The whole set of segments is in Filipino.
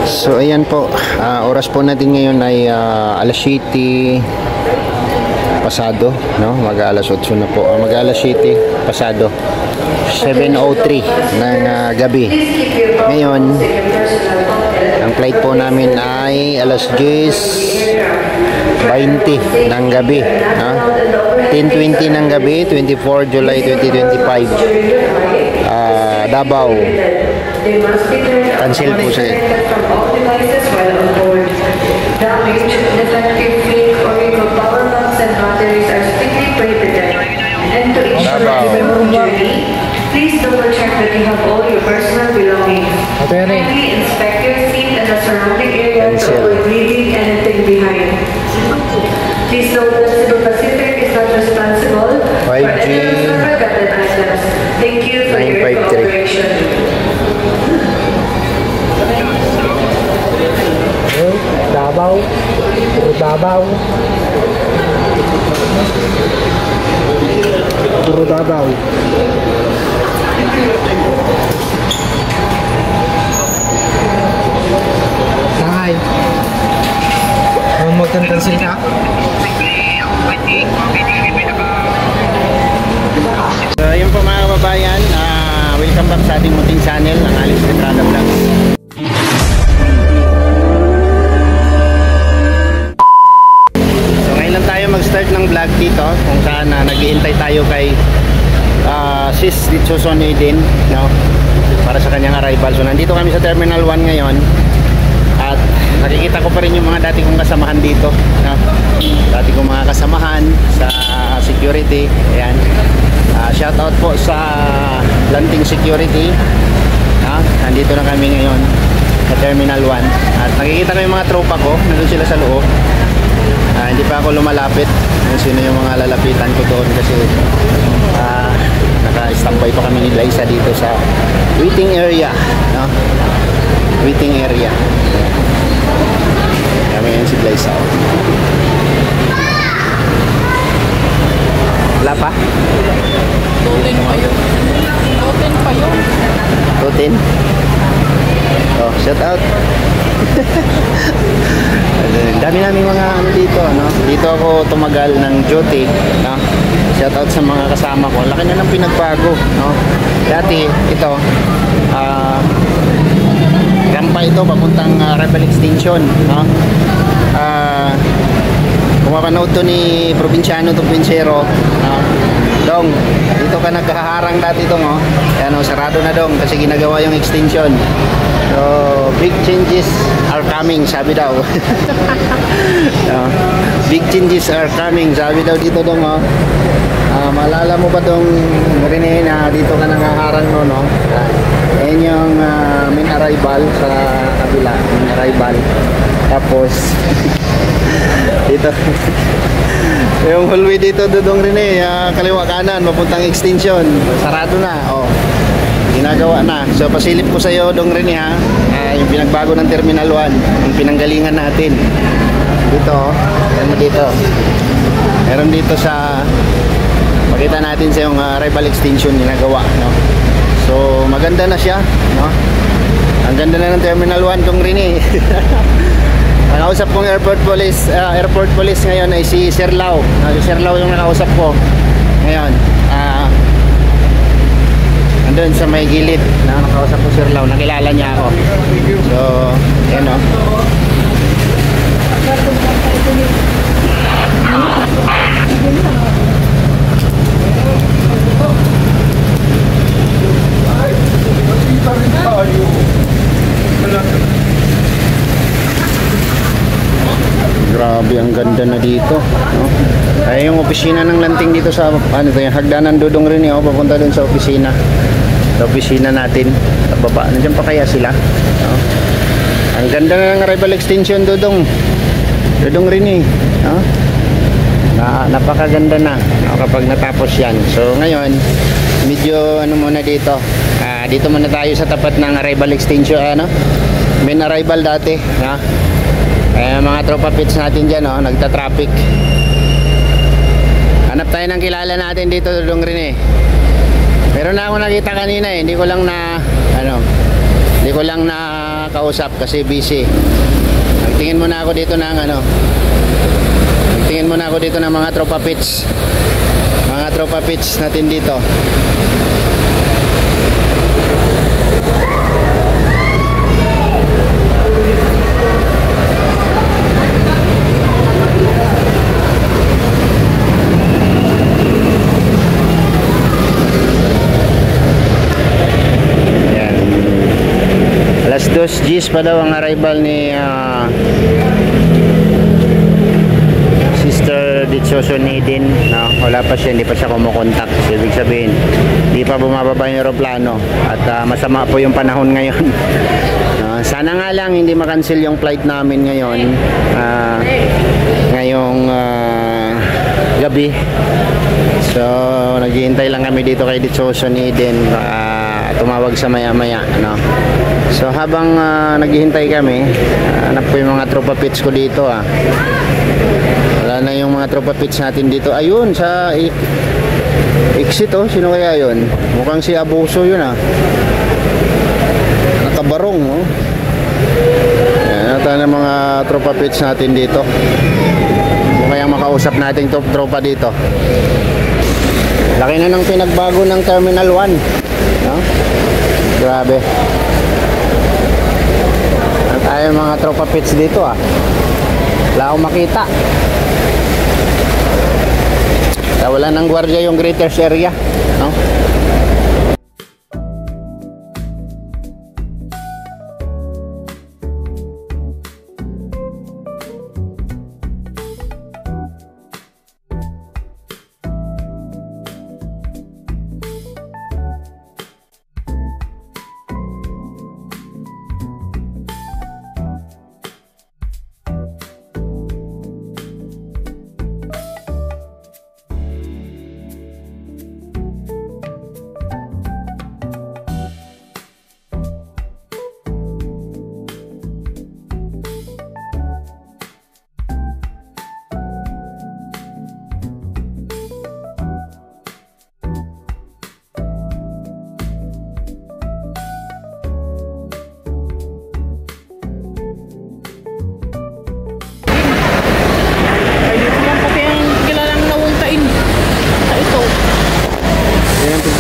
So ayan po, oras po natin ngayon ay alas 7 pasado, no? Mag-alas 8 na po, mag-alas 7 pasado, 7:03 ng gabi. Ngayon ang flight po namin ay alas 10:20 ng gabi, no? 10:20 ng gabi, 24 July 2025, Davao. Cancel po siya. Davao. Please double check that you have all your personal belongings. Kindly inspect your seat and the surrounding area to avoid leaving anything behind. Please note that Cebu Pacific is not responsible for any forgotten items. Thank you for your cooperation. Davao. Davao. Puro Davao. Sangay. Magkancancel ka? So yun po mga kababayan, welcome back sa ating munting channel ng Alex Estrada Vlog. So ngayon lang tayo mag-start ng vlog dito kung saan nag-iintay tayo kay Sis Ditsuson Eden, no? Para sa kanyang arrival. So nandito kami sa Terminal 1 ngayon at nakikita ko pa rin yung mga dati kong kasamahan dito, no? Dati kong mga kasamahan sa security. Ayan, shout out po sa Lanting Security. Nandito na kami ngayon sa Terminal 1 at nakikita ko yung mga tropa ko, nandun sila sa loob. Hindi pa ako lumalapit kung sino yung mga lalapitan ko doon kasi naka-standby pa kami ni Liza dito sa waiting area, no? Waiting area. Kami yan si Liza. Wala pa? Tutin pa yun. Tutin pa yun. Tutin? Oh, shout out. Dami naming mga ano dito, no? Dito ako tumagal ng duty, no? Shout out sa mga kasama ko. Laki na ng pinagbago, no? Dati ito rampa ito papuntang Rebel Extension, no? Kung mapanood to ni Provinciano to Pinsero, Dong, dito ka nagkaharang dati dong, oh. Ayan, oh, sarado na dong kasi ginagawa yung extension. So, big changes are coming, sabi daw. Big changes are coming, sabi daw dito dong, oh. Maalala mo ba dong Rene na dito ka nakaharang mo, no? Ayan yung main arrival sa kabila, main arrival. Tapos dito yung hallway dito dudong rin kaliwa kanan mapuntang extension sarado na, oh, ginagawa na. So pasilip ko sa iyo dong rin yung pinagbago ng Terminal 1, yung pinanggalingan natin dito, meron dito sa makita natin sa yung rival extension ginagawa, no? So maganda na siya, no? Ang ganda na ng Terminal 1 dong rin Nakausap kong airport police ngayon ay si Sir Lau. Si Sir Lau yung nakausap ko ngayon. Andun sa may gilid na nakausap ko Sir Lau. Nakilala niya ako. So, yan o. Grabe, ang ganda na dito, no? Ay yung opisina ng Lanting dito sa ano to, yung hagdanan dudong rin papunta dun sa opisina. Sa opisina natin sa baba. Nandiyan pa kaya sila, no? Ang ganda na ng arrival extension dudong rin no? Napakaganda na, no, kapag natapos yan. So ngayon medyo ano muna dito, dito muna tayo sa tapat ng arrival extension, ano, main arrival dati, no? Mga tropa pits natin dyan, oh, nagta-traffic. Hanap tayo ng kilala natin dito dudong rin Meron na ako nakita kanina hindi ko lang na ano, hindi Hindi ko lang nakausap kasi busy. Nagtingin muna ako dito ng Nagtingin muna ako dito ng mga tropa pits. Mga tropa pits natin dito. Alas 2 Gs pa daw ang arrival ni Sister Ditsoso Nidin, no? Wala pa siya, hindi pa siya kumukontak. So, ibig sabihin, hindi pa bumababa yung aeroplano at masama po yung panahon ngayon. Sana nga lang hindi makancel yung flight namin ngayon, ngayong gabi. So naghihintay lang kami dito kay Ditsoso Nidin, tumawag sa maya-maya, no? So habang naghihintay kami, hanap ko yung mga tropa pits ko dito. Wala na yung mga tropa pits natin dito. Ayun sa exit, oh. Sino kaya yun? Mukhang si Abuso yun, nakabarong, oh. Ayan, ito na mga tropa pits natin dito. Kaya makausap natin tropa dito. Laki na ng pinagbago ng Terminal 1, no? Grabe. Tayo mga tropa pits dito, wala akong makita. Wala nang gwardiya yung greatest area, no?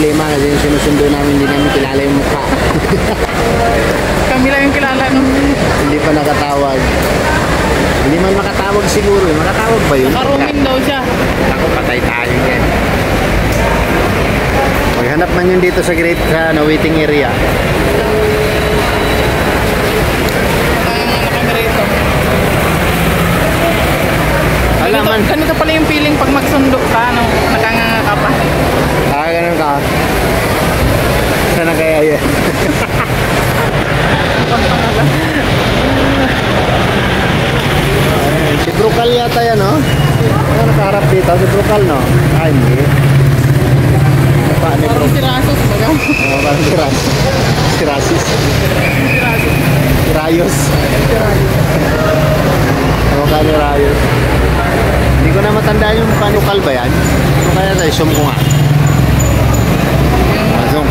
Problema kasi yung sinusundo namin, hindi namin kilala yung mukha. Kami lang yung kilala, no? Hindi pa nakatawag. Hindi man makatawag siguro. Makatawag ba yun? Nakaroaming daw siya. Ako, patay tayo yan. Maghanap man yun dito sa waiting area. Kami rito. Alaman. Ganito pala yung feeling pag magsundo ka, no? Nakanganga ka pa. Ganun ka. Sana kaya yan. Si Brukal yata yan, no? Ano nakaharap dito? Si Brukal, no? Hindi. Parang sirasos baga. Parang sirasos. Sirasis. Sirayos. Ano ka ni Rayos? Hindi ko na matandaan yung panukal ba yan? Ano kaya tayo? Zoom ko nga. Zoom.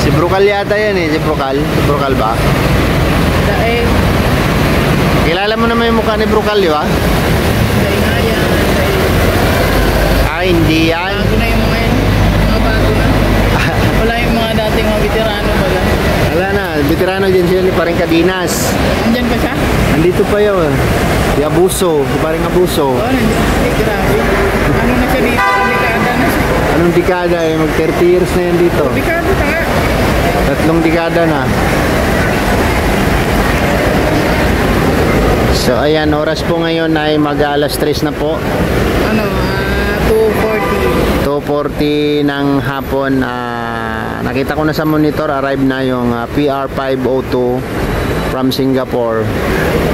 Si Brukal yata yan, si Brukal. Si Brukal ba? Daig. Kilala mo naman yung mukha ni Brukal, di ba? Hindi yan. Bago na yung mga yan. Mga bago na. Wala yung mga dating mga veterano baga. Wala na, veterano din sila ni Paring Cadinas. Andyan pa siya? Nandito pa yun. Si Abuso, si Paring Abuso. Oo, nandiyan. Ay, grabe. Ano na siya dito? Dekada na siya. Anong dekada? Mag 30 years na yan dito. Dekada ka nga. 3 dekada na. So ayan, oras po ngayon ay mag-alas 3 na po. Ano, 2:40. 2:40 ng hapon. Nakita ko na sa monitor, arrive na yung PR502 from Singapore.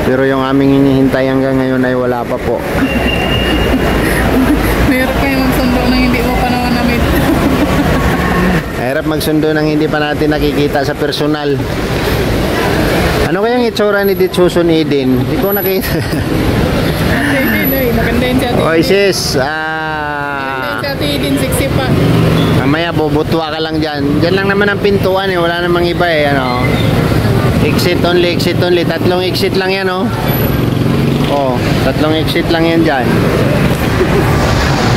Pero yung aming hinihintay hanggang ngayon ay wala pa po. Mahirap kayo magsundo nang hindi mo pa naman na-meet. Mahirap magsundo nang hindi pa natin nakikita sa personal. Ano kayang itsura ni Ditsoso Nidin? Hindi ko nakita. Maganda yun siya. Oy sis, Maganda yun siya din, 60 pa. Mamaya bubutwa ka lang dyan. Dyan lang naman ang pintuan eh. Wala namang iba eh. Ano? Exit only, exit only. 3 exit lang yan oh. Oh, 3 exit lang yan dyan.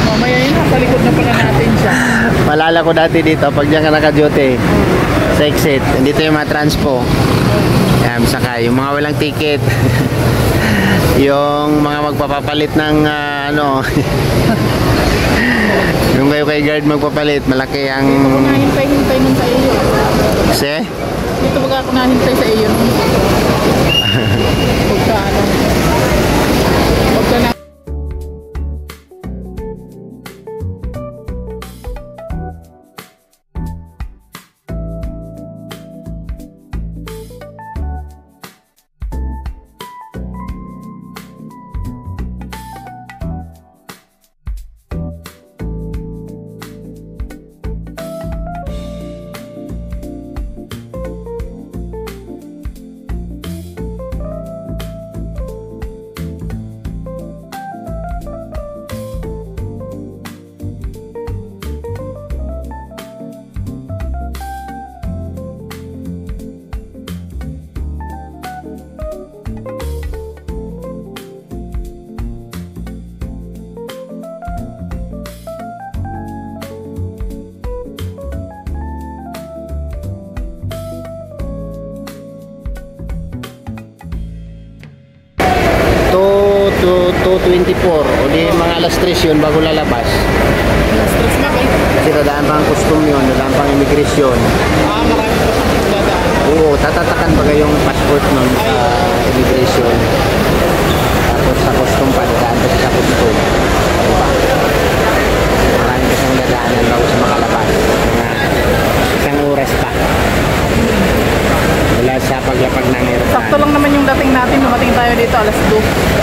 Mamaya yun, nasa likod na pala natin siya. Malala ko dati dito, pag dyan ka naka-duty sa exit, dito yung mga transpo. Yan, saka yung mga walang ticket. Yung mga magpapapalit ng ano. Yung kayo kay guard magpapalit, malaki ang... Dito ko nahintay-hintay nun sa iyo. Kasi? Dito ko nahintay sa iyo. Pagka ano. Pagka na... To 2:24 o di mga alas 3 yun bago lalabas. Stress na kayo. Kasi dadaan pang custom yun, dadaan pang immigration. Marami pa siyang dadaan. Oo, tatatakan pa yung passport nun sa immigration. Tapos sa custom pa, dadaan pa sa custom. Diba? Marami pa siyang dadaanan bago sa makalabas. Mga 1 oras pa. Wala sa paglapag ng aeroplano. Sakto lang naman yung dating natin. Dumating tayo dito alas 2.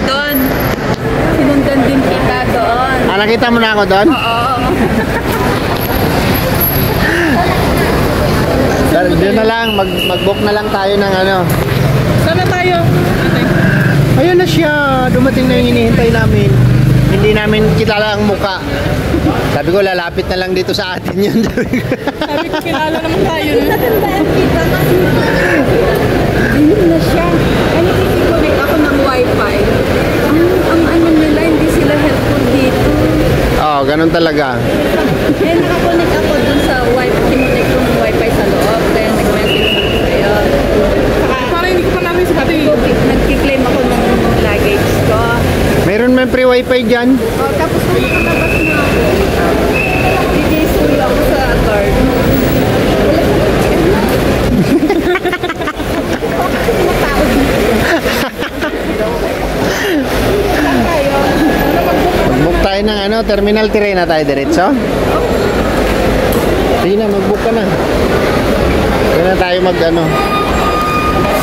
doon. Sinundan din kita doon. Ah, nakita mo na ako doon? Oo. Doon na lang, mag-book na lang tayo ng ano. Sana tayo. Ayun na siya, dumating na yung hinihintay namin. Hindi namin kilala ang muka. Sabi ko, lalapit na lang dito sa atin yun. Sabi ko, kilala naman tayo. Ayun na siya. Ano i-connect ako ng wifi? Ang ano nila, hindi sila helpful dito. Oo, ganun talaga. Kaya nakakonect ako dun sa wifi. Kinonect ko ng wifi sa loob. Kaya nag-message ako sa'yo. Parang hindi ko pa namin sa pati. Nag-claim ako ng luggage ko. Mayroon may free wifi dyan. Tapos nung nakalabas na ako, DJ-suyo ako sa guard. Mag-book tayo ng ano, Terminal 3 na tayo diretso. Sige na, mag-book ka na. Kaya na tayo mag-ano.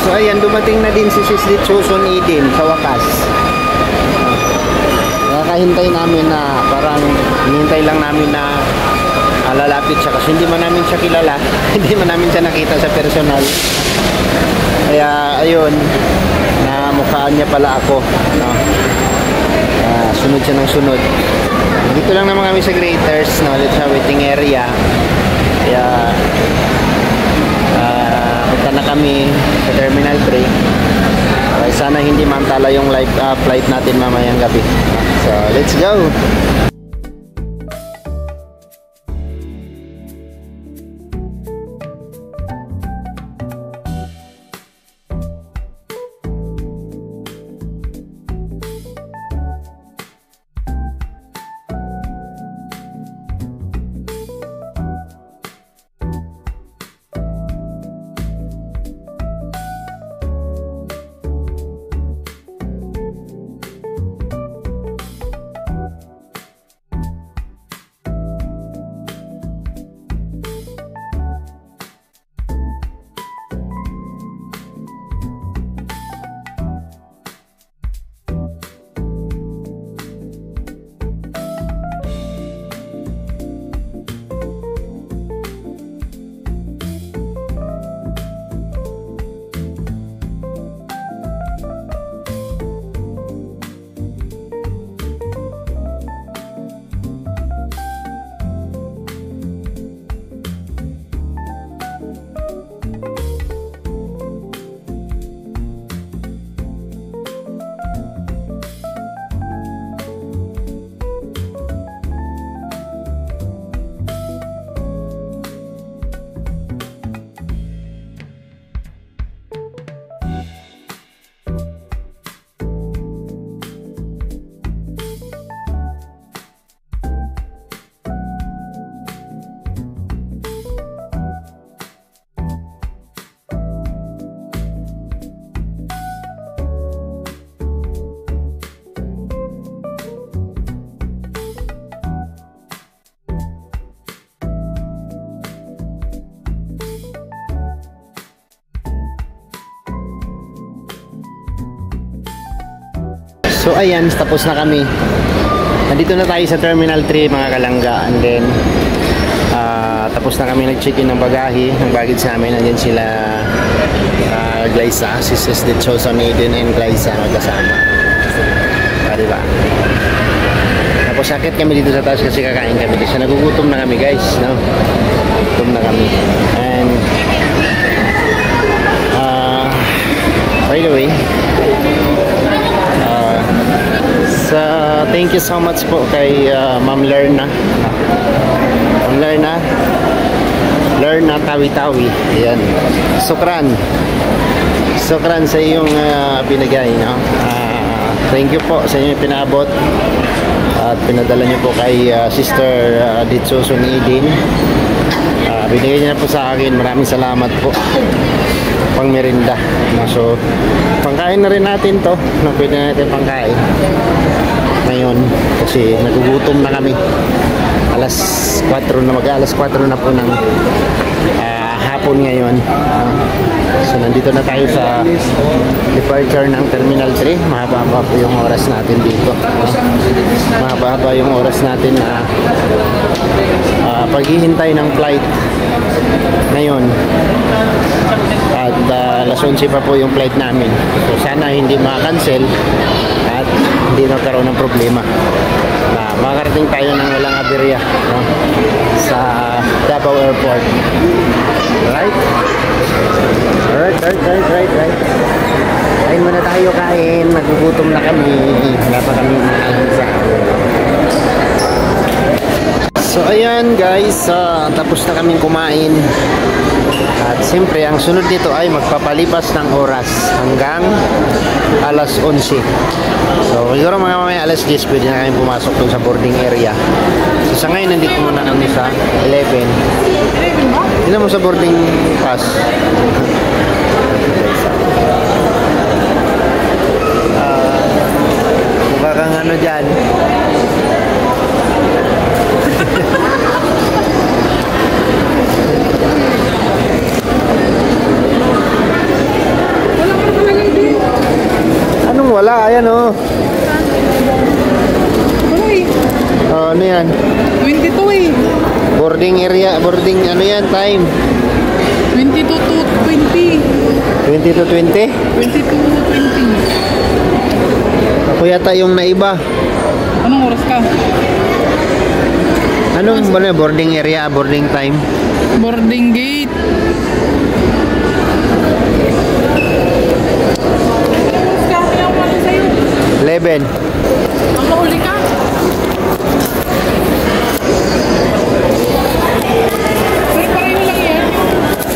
So ayan, dumating na din si Sis Susan Eden sa wakas. Nakahintay namin na parang hinihintay lang namin na lalapit siya kasi hindi man namin siya kilala. Hindi man namin siya nakita sa personal. Kaya ayun, namukhaan niya pala ako, no? Sunod siya ng sunod. Dito lang naman kami sa Greaters, no? Let's sa waiting area. Kaya punta na kami sa Terminal 3. Kaya sana hindi mantala yung flight natin mamayang gabi. So let's go. So ayan, tapos na kami. Nandito na tayo sa Terminal 3 mga kalangga. And then tapos na kami nag-check-in ng bagahe, ng baggage namin. Nandiyan sila Glyza, si Sis Susan Eden and Glyza magkasama. Diba? Tapos sakit kami dito sa taas kasi kakain kami kasi nagugutom na kami guys, no? Gutom na kami. And by the way, thank you so much po kay Ma'am Lerna. Ma'am Lerna Tawi-Tawi. Ayan. Sukran sa iyong binigay, no? Thank you po sa inyong pinaabot at pinadala niyo po kay Sister Susan Eden. Binigay niya po sa akin. Maraming salamat po. Pang merinda. So, pangkain na rin natin to. No, pwede na natin pangkain ngayon kasi nagugutom na kami. Alas 4 na po ng hapon hapon ngayon. So nandito na tayo sa departure ng Terminal 3. Mahaba-haba po yung oras natin dito. Mahaba-haba yung oras natin na paghihintay ng flight ngayon. At alas 11 pa po yung flight namin. So sana hindi ma-cancel at hindi magkaroon ng problema. Makarating tayo ng walang aberya, no? Sa Davao Airport. Right? Right. Kain muna tayo, kain. Nagugutom na kami. Wala pa kami sa. So ayan guys, tapos na kaming kumain. At siyempre ang sunod nito ay magpapalipas ng oras hanggang alas 11. So siguro mga mamaya alas 10 pwede na kami pumasok dun sa boarding area. So sa ngayon nandito muna kami sa 11. Hindi mo sa boarding pass. Mukha kang ano dyan. Anong wala? Ayan o. Ano yan? 22 eh. Boarding area, boarding ano yan, time? 22 to 20. 20 to 20? 22 to 20. Ako yata yung naiba. Anong oras ka? Anong ba boarding area, boarding time? Boarding gate. Anong oras ka? Kailangan ko lang sa'yo. 11. Ang mahuli ka? Pareho lang yan.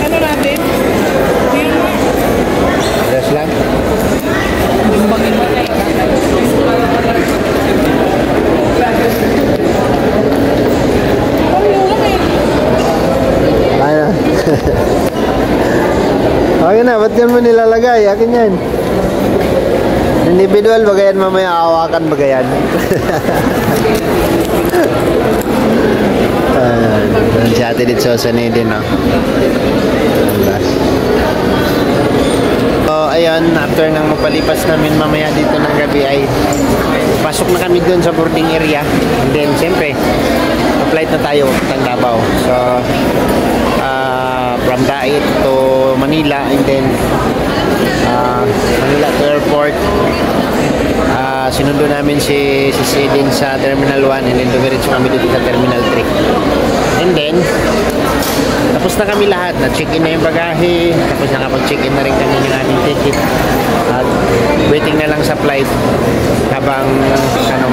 Ano natin? Sino na? Yes lang. Limbangin mo. Pareho lang eh. Kaya. Okay na, ba't yan mo nilalagay? Akin yan. Individual, bagayan mamaya, awakan bagayan. Si Ate dito sa din, no? So, ayun, after nang mapalipas namin mamaya dito ng gabi ay pasok na kami dun sa boarding area. And then, siyempre, flight na tayo ng Davao. So, from Dait to Manila and then Manila to airport. Sinundo namin si Sidin sa Terminal 1 and then dumiretso kami dito sa Terminal 3. And then, tapos na kami lahat. Na-check-in na yung bagahe. Tapos nakapag-check-in na rin kami ng aming ticket. At waiting na lang sa flight habang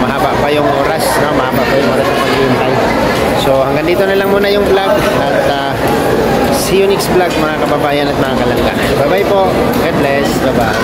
mahaba pa yung oras. No? Mahaba pa yung oras sa paghihintay. So, hanggang dito na lang muna yung vlog. At see you next vlog mga kababayan at mga kalangga. Bye-bye po. God bless. Bye-bye.